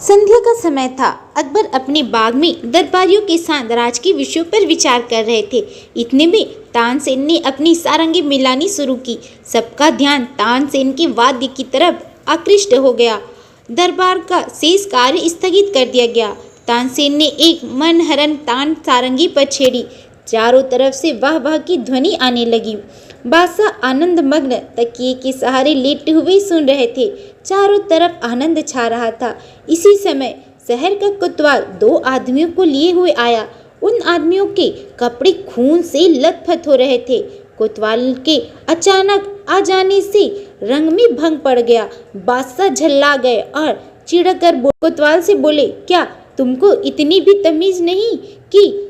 संध्या का समय था। अकबर अपने बाग में दरबारियों के साथ राजकीय विषयों पर विचार कर रहे थे। इतने में तानसेन ने अपनी सारंगी मिलानी शुरू की। सबका ध्यान तानसेन के वाद्य की तरफ आकृष्ट हो गया। दरबार का शेष कार्य स्थगित कर दिया गया। तानसेन ने एक मनहरन तान सारंगी पर छेड़ी। चारों तरफ से वाह वाह की ध्वनि आने लगी। बादशाह आनंद मग्न तकिए के सहारे लेटे हुए सुन रहे थे। चारों तरफ आनंद छा रहा था। इसी समय शहर का कोतवाल 2 आदमियों को लिए हुए आया। उन आदमियों के कपड़े खून से लथपथ हो रहे थे। कोतवाल के अचानक आ जाने से रंग में भंग पड़ गया। बादशाह झल्ला गए और चिढ़कर कोतवाल से बोले, क्या तुमको इतनी भी तमीज नहीं कि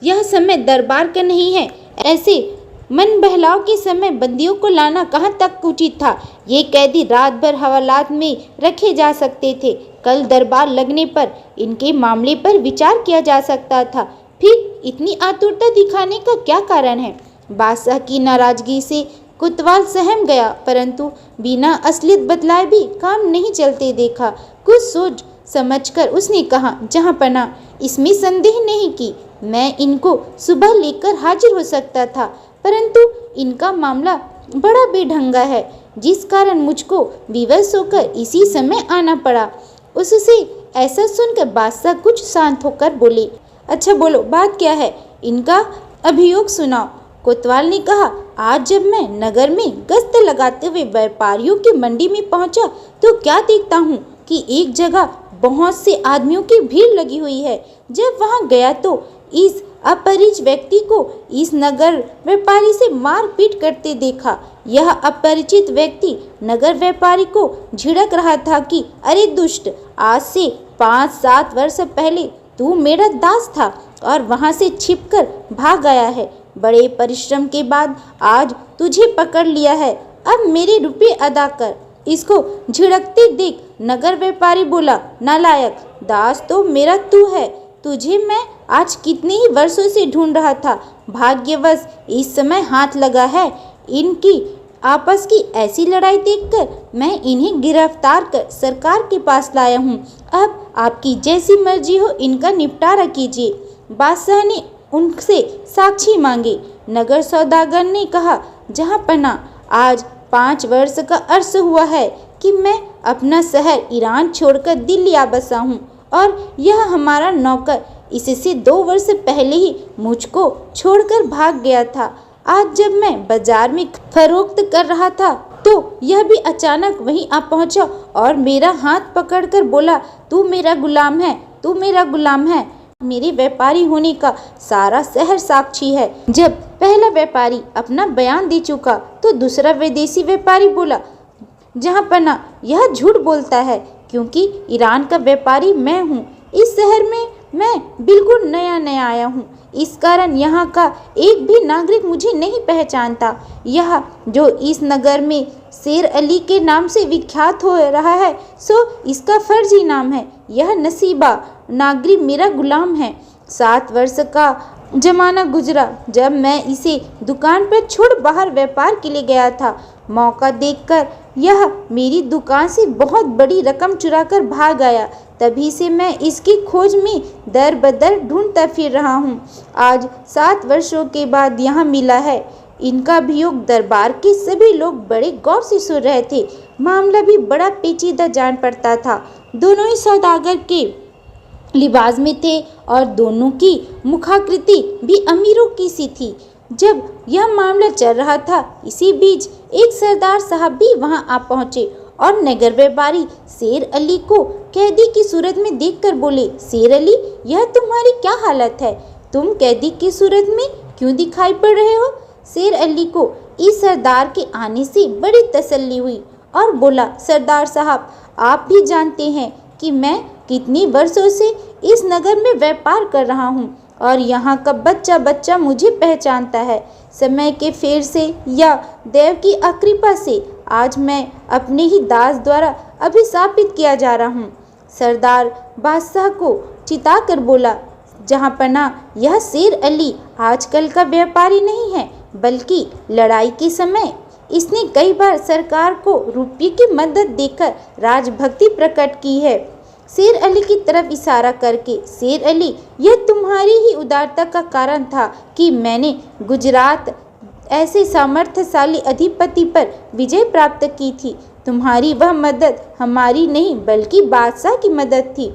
यह समय दरबार का नहीं है? ऐसे मन बहलाव के समय बंदियों को लाना कहाँ तक उचित था? ये कैदी रात भर हवालात में रखे जा सकते थे। कल दरबार लगने पर इनके मामले पर विचार किया जा सकता था। फिर इतनी आतुरता दिखाने का क्या कारण है? बादशाह की नाराजगी से कोतवाल सहम गया, परंतु बिना असलियत बतलाए भी काम नहीं चलते देखा। कुछ सोच समझकर उसने कहा, जहाँ पना इसमें संदेह नहीं कि मैं इनको सुबह लेकर हाजिर हो सकता था, परंतु इनका मामला बड़ा बेढंगा है, जिस कारण मुझको विवश होकर इसी समय आना पड़ा। उससे ऐसा सुनकर बादशाह कुछ शांत होकर बोले, अच्छा बोलो, बात क्या है? इनका अभियोग सुनाओ। कोतवाल ने कहा, आज जब मैं नगर में गश्त लगाते हुए व्यापारियों की मंडी में पहुंचा तो क्या देखता हूँ कि एक जगह बहुत से आदमियों की भीड़ लगी हुई है। जब वहां गया तो इस अपरिचित व्यक्ति को इस नगर व्यापारी से मारपीट करते देखा। यह अपरिचित व्यक्ति नगर व्यापारी को झिड़क रहा था कि अरे दुष्ट, आज से 5-7 वर्ष पहले तू मेरा दास था और वहां से छिपकर भाग गया है। बड़े परिश्रम के बाद आज तुझे पकड़ लिया है। अब मेरे रुपये अदा कर। इसको झिड़कते देख नगर व्यापारी बोला, नालायक, दास तो मेरा तू है। तुझे मैं आज कितने ही वर्षों से ढूंढ रहा था। भाग्यवश इस समय हाथ लगा है। इनकी आपस की ऐसी लड़ाई देखकर मैं इन्हें गिरफ्तार कर सरकार के पास लाया हूँ। अब आपकी जैसी मर्जी हो इनका निपटारा कीजिए। बादशाह ने उनसे साक्षी मांगे। नगर सौदागर ने कहा, जहाँ पना आज 5 वर्ष का अर्स हुआ है कि मैं अपना शहर ईरान छोड़कर दिल्ली आ बसा हूँ और यह हमारा नौकर इससे 2 वर्ष पहले ही मुझको छोड़कर भाग गया था। आज जब मैं बाजार में फरोख्त कर रहा था तो यह भी अचानक वहीं आ पहुंचा और मेरा हाथ पकड़कर बोला, तू मेरा गुलाम है, तू मेरा गुलाम है। मेरे व्यापारी होने का सारा शहर साक्षी है। जब पहला व्यापारी अपना बयान दे चुका तो दूसरा विदेशी व्यापारी बोला, जहाँ पना यह झूठ बोलता है, क्योंकि ईरान का व्यापारी मैं हूँ। इस शहर में मैं बिल्कुल नया आया हूँ, इस कारण यहाँ का एक भी नागरिक मुझे नहीं पहचानता। यह जो इस नगर में शेर अली के नाम से विख्यात हो रहा है, सो इसका फर्जी नाम है। यह नसीबा नागरिक मेरा गुलाम है। 7 वर्ष का जमाना गुजरा जब मैं इसे दुकान पर छोड़ बाहर व्यापार के लिए गया था। मौका देखकर यह मेरी दुकान से बहुत बड़ी रकम चुराकर भाग आया। तभी से मैं इसकी खोज में दर बदर ढूंढता फिर रहा हूँ। आज 7 वर्षों के बाद यहाँ मिला है। इनका अभियोग दरबार के सभी लोग बड़े गौर से सुन रहे थे। मामला भी बड़ा पेचीदा जान पड़ता था। दोनों ही सौदागर के लिबास में थे और दोनों की मुखाकृति भी अमीरों की सी थी। जब यह मामला चल रहा था, इसी बीच एक सरदार साहब भी वहां आ पहुंचे और नगर व्यापारी शेर अली को कैदी की सूरत में देखकर बोले, शेर अली, यह तुम्हारी क्या हालत है? तुम कैदी की सूरत में क्यों दिखाई पड़ रहे हो? शेर अली को इस सरदार के आने से बड़ी तसल्ली हुई और बोला, सरदार साहब, आप भी जानते हैं कि मैं कितनी वर्षों से इस नगर में व्यापार कर रहा हूँ और यहाँ का बच्चा बच्चा मुझे पहचानता है। समय के फेर से या देव की कृपा से आज मैं अपने ही दास द्वारा अभिशापित किया जा रहा हूँ। सरदार बादशाह को चिताकर बोला, जहाँ पना यह शेर अली आजकल का व्यापारी नहीं है, बल्कि लड़ाई के समय इसने कई बार सरकार को रुपये की मदद देकर राजभक्ति प्रकट की है। शेर अली की तरफ इशारा करके। शेर अली, यह तुम्हारी ही उदारता का कारण था कि मैंने गुजरात ऐसे सामर्थ्यशाली अधिपति पर विजय प्राप्त की थी। तुम्हारी वह मदद हमारी नहीं बल्कि बादशाह की मदद थी।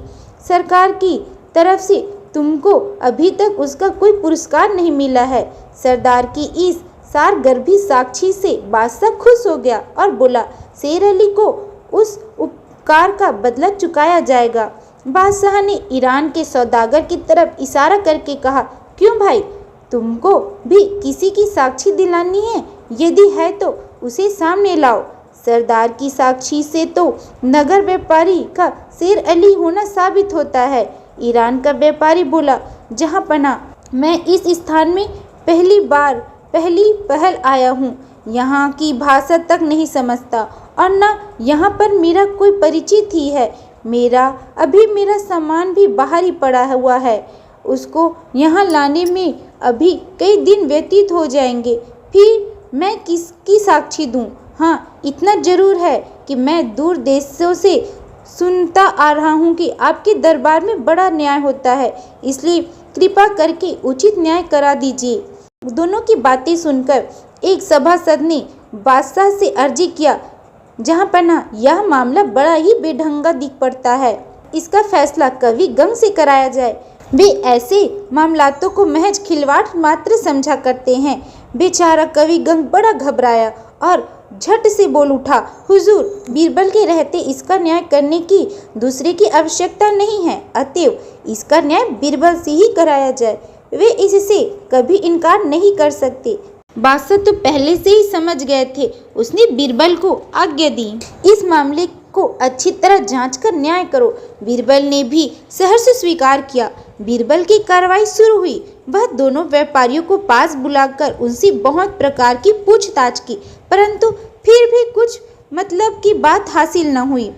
सरकार की तरफ से तुमको अभी तक उसका कोई पुरस्कार नहीं मिला है। सरदार की इस सारगर्भी साक्षी से बादशाह खुश हो गया और बोला, शेर अली को उस उपकार का बदला चुकाया जाएगा। बादशाह ने ईरान के सौदागर की तरफ इशारा करके कहा, क्यों भाई, तुमको भी किसी की साक्षी दिलानी है? यदि है तो उसे सामने लाओ। सरदार की साक्षी से तो नगर व्यापारी का शेर अली होना साबित होता है। ईरान का व्यापारी बोला, जहाँ पना, मैं इस स्थान में पहली पहल आया हूँ। यहाँ की भाषा तक नहीं समझता और न यहाँ पर मेरा कोई परिचित ही है। मेरा सामान भी बाहर ही पड़ा हुआ है। उसको यहाँ लाने में अभी कई दिन व्यतीत हो जाएंगे। फिर मैं किसकी साक्षी दूँ? हाँ, इतना जरूर है कि मैं दूर देशों से सुनता आ रहा हूँ कि आपके दरबार में बड़ा न्याय होता है, इसलिए कृपा करके उचित न्याय करा दीजिए। दोनों की बातें सुनकर एक सभासद ने बादशाह से अर्जी किया, जहाँ पना, यह मामला बड़ा ही बेढंगा दिख पड़ता है। इसका फैसला कवि गंग से कराया जाए। वे ऐसे मामलातों को महज खिलवाड़ मात्र समझा करते हैं। बेचारा कवि गंग बड़ा घबराया और झट से बोल उठा, हुजूर, बीरबल के रहते इसका न्याय करने की दूसरे की आवश्यकता नहीं है, अतएव इसका न्याय बीरबल से ही कराया जाए। वे इससे कभी इनकार नहीं कर सकते। बादशाह तो पहले से ही समझ गए थे। उसने बीरबल को आज्ञा दी, इस मामले को अच्छी तरह जांचकर न्याय करो। बीरबल ने भी सहर्ष स्वीकार किया। बीरबल की कार्रवाई शुरू हुई। वह दोनों व्यापारियों को पास बुलाकर उनसे बहुत प्रकार की पूछताछ की, परंतु फिर भी कुछ मतलब की बात हासिल न हुई।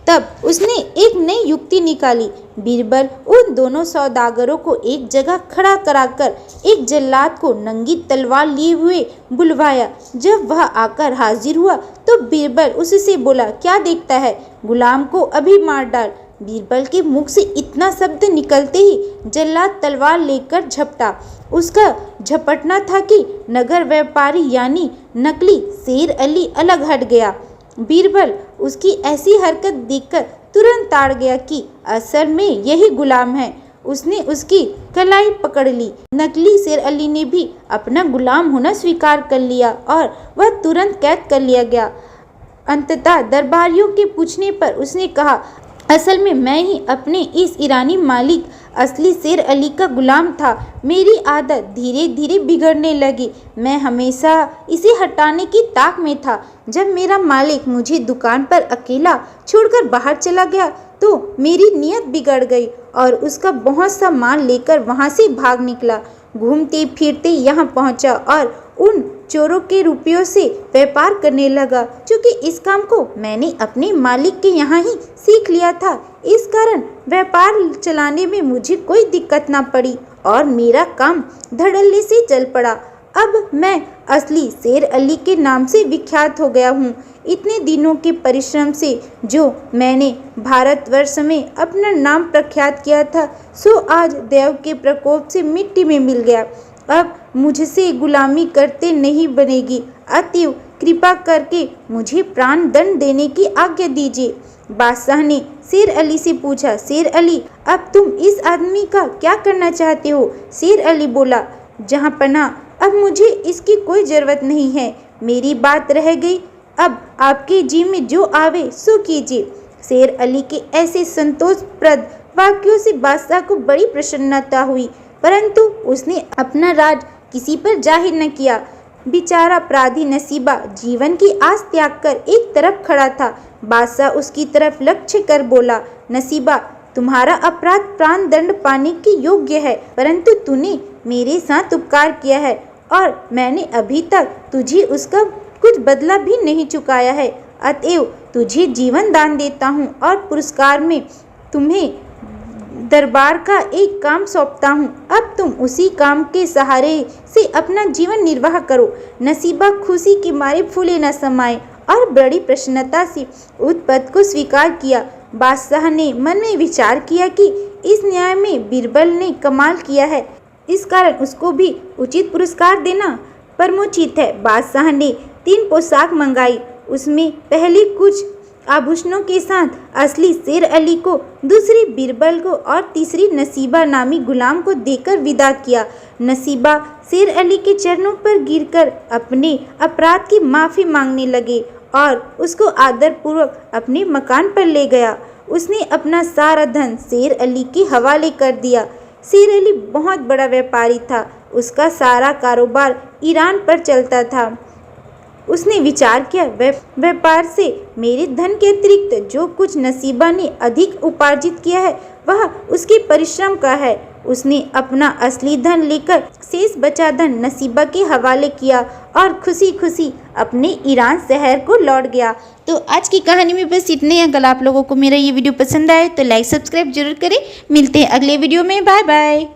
तब उसने एक नई युक्ति निकाली। बीरबल उन दोनों सौदागरों को एक जगह खड़ा कराकर एक जल्लाद को नंगी तलवार लिए हुए बुलवाया। जब वह आकर हाजिर हुआ तो बीरबल उससे बोला, क्या देखता है, गुलाम को अभी मार डाल। बीरबल के मुख से इतना शब्द निकलते ही जल्लाद तलवार लेकर झपटा। उसका झपटना था कि नगर व्यापारी यानी नकली शेर अली अलग हट गया। बीरबल उसकी ऐसी हरकत देखकर तुरंत ताड़ गया कि असल में यही गुलाम है। उसने उसकी कलाई पकड़ ली। नकली शेर अली ने भी अपना गुलाम होना स्वीकार कर लिया और वह तुरंत कैद कर लिया गया। अंततः दरबारियों के पूछने पर उसने कहा, असल में मैं ही अपने इस ईरानी मालिक असली शेर अली का गुलाम था। मेरी आदत धीरे धीरे बिगड़ने लगी। मैं हमेशा इसे हटाने की ताक में था। जब मेरा मालिक मुझे दुकान पर अकेला छोड़कर बाहर चला गया तो मेरी नीयत बिगड़ गई और उसका बहुत सा माल लेकर वहां से भाग निकला। घूमते फिरते यहाँ पहुँचा और उन चोरों के रुपयों से व्यापार करने लगा। क्योंकि इस काम को मैंने अपने मालिक के यहाँ ही सीख लिया था, इस कारण व्यापार चलाने में मुझे कोई दिक्कत ना पड़ी और मेरा काम धड़ल्ले से चल पड़ा। अब मैं असली शेर अली के नाम से विख्यात हो गया हूँ। इतने दिनों के परिश्रम से जो मैंने भारतवर्ष में अपना नाम प्रख्यात किया था, सो आज देव के प्रकोप से मिट्टी में मिल गया। अब मुझसे गुलामी करते नहीं बनेगी, अतएव कृपा करके मुझे प्राण दंड देने की आज्ञा दीजिए। बादशाह ने शेर अली से पूछा, शेर अली, अब तुम इस आदमी का क्या करना चाहते हो? शेर अली बोला, जहाँ पनाह, अब मुझे इसकी कोई जरूरत नहीं है। मेरी बात रह गई, अब आपके जी में जो आवे सो कीजिए। शेर अली के ऐसे संतोषप्रद वाक्यों से बादशाह को बड़ी प्रसन्नता हुई, परंतु उसने अपना राज किसी पर जाहिर न किया। बेचारा अपराधी नसीबा जीवन की आस त्याग कर एक तरफ खड़ा था। बादशाह उसकी तरफ लक्ष्य कर बोला, नसीबा, तुम्हारा अपराध प्राण दंड पाने के योग्य है, परंतु तूने मेरे साथ उपकार किया है और मैंने अभी तक तुझे उसका कुछ बदला भी नहीं चुकाया है। अतएव तुझे जीवन दान देता हूँ और पुरस्कार में तुम्हें दरबार का एक काम सौंपता हूँ। अब तुम उसी काम के सहारे से अपना जीवन निर्वाह करो। नसीबा खुशी के मारे फूले न समाए और बड़ी प्रसन्नता से उस पद को स्वीकार किया। बादशाह ने मन में विचार किया कि इस न्याय में बीरबल ने कमाल किया है, इस कारण उसको भी उचित पुरस्कार देना परमोचित है। बादशाह ने 3 पोशाक मंगाई, उसमें पहली कुछ आभूषणों के साथ असली शेर अली को, दूसरी बीरबल को और तीसरी नसीबा नामी गुलाम को देकर विदा किया। नसीबा शेर अली के चरणों पर गिरकर अपने अपराध की माफ़ी मांगने लगे और उसको आदरपूर्वक अपने मकान पर ले गया। उसने अपना सारा धन शेर अली के हवाले कर दिया। शेर अली बहुत बड़ा व्यापारी था, उसका सारा कारोबार ईरान पर चलता था। उसने विचार किया, व्यापार से मेरे धन के अतिरिक्त जो कुछ नसीबा ने अधिक उपार्जित किया है वह उसके परिश्रम का है। उसने अपना असली धन लेकर शेष बचा धन नसीबा के हवाले किया और खुशी खुशी अपने ईरान शहर को लौट गया। तो आज की कहानी में बस इतने। अगर आप लोगों को मेरा ये वीडियो पसंद आए तो लाइक सब्सक्राइब जरूर करें। मिलते हैं अगले वीडियो में। Bye bye.